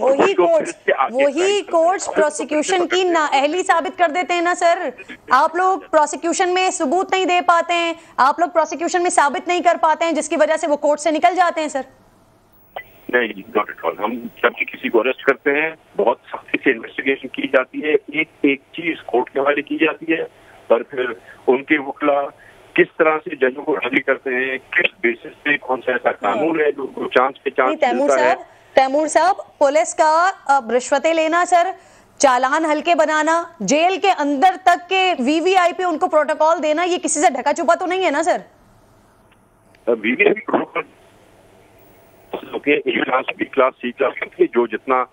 کورٹس پروسیکیوشن کی نااہلی ثابت کر دیتے ہیں نا سر. آپ لوگ پروسیکیوشن میں ثبوت نہیں دے پاتے ہیں، آپ لوگ پروسیکیوشن میں ثابت نہیں کر پاتے ہیں، جس کی وجہ سے وہ کورٹ سے نکل جاتے ہیں. سر نہیں، ناٹ ایٹ آل. ہم جب بھی کسی کو اریسٹ کرتے ہیں بہت سختی سے انویسٹیگیشن کی جاتی ہے، ایک چیز کورٹ کے حوالے کی جاتی ہے، اور پھر ان کے وکلا کس طرح سے ججوں کو راضی کرتے ہیں، کس بیسس پہ، کون سا ایسا قانون ہے جو چانس پہ چانس ملتا ہے. تیمور صاحب، پولیس کا رشوتیں لینا سر، چالان ہلکے بنانا، جیل کے اندر تک کے وی آئی پی ان کو پروٹوکال دینا، یہ کسی سے ڈھکا چھپا تو نہیں ہے نا sir? V I P protocol A class, B class, C class, جو جتنا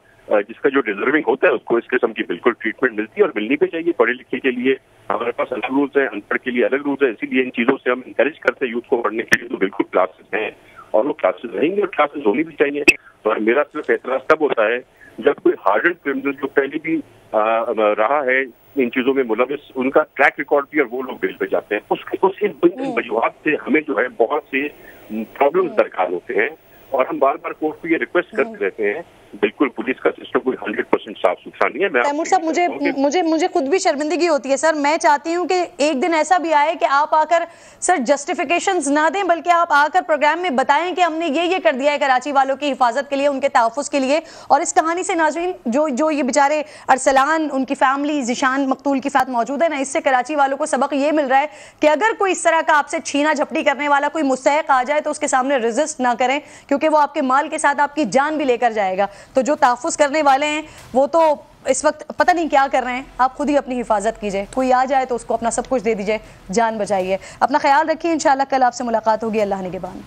جس کا جو ڈیزرونگ ہوتا ہے اس کو اس قسم کی بالکل ٹریٹمنٹ ملتی ہے، اور ملنی بھی چاہیے. پڑھے لکھے کے لیے ہمارے پاس الگ رولز ہیں، ان پڑھ کے لیے الگ رولز ہیں، اسی لیے ان چیزوں سے ہم انکریج کرتے ہیں یوتھ کو پڑھنے کے لیے. تو بالکل کلاسز ہیں اور وہ کلاسز رہیں گے اور کلاسز ہونی بھی چاہیے. اور میرا صرف اعتراض تب ہوتا ہے جب کوئی ہارڈن کرمنل جو پہلے بھی رہا ہے ان چیزوں میں ملوث، ان کا ٹریک ریکارڈ بھی، اور وہ لوگ بیل پہ جاتے ہیں. اس وجوہات سے ہمیں جو ہے بہت سے پرابلمز درکار ہوتے ہیں، اور ہم بار بار کورٹ کو یہ ریکویسٹ کرتے رہتے ہیں. بالکل پولیس کا سسٹم کوئی 100% صاف ستھرا نہیں ہے. تیمور صاحب مجھے خود بھی شرمندگی ہوتی ہے سر. میں چاہتی ہوں کہ ایک دن ایسا بھی آئے کہ آپ آ کر سر جسٹیفیکیشنز نہ دیں، بلکہ آپ آ کر پروگرام میں بتائیں کہ ہم نے یہ کر دیا ہے کراچی والوں کی حفاظت کے لیے، ان کے تحفظ کے لیے. اور اس کہانی سے ناظرین جو یہ بیچارے ارسلان، ان کی فیملی، ذیشان مقتول کی ساتھ موجود ہے نا، اس سے کراچی والوں کو سبق یہ مل رہا ہے کہ اگر کوئی اس طرح کا آپ سے چھینا جھپٹی کرنے والا کوئی مستحق آ جائے تو اس کے سامنے ریزسٹ نہ کریں، کیونکہ وہ آپ کے مال کے ساتھ آپ کی جان بھی لے کر جائے گا. تو جو تحفظ کرنے والے ہیں وہ وہ تو اس وقت پتہ نہیں کیا کر رہے ہیں. آپ خود ہی اپنی حفاظت کیجئے, کوئی آ جائے تو اس کو اپنا سب کچھ دے دیجئے, جان بچائیے. اپنا خیال رکھیے, انشاءاللہ کل آپ سے ملاقات ہوگی. اللہ نگہبان.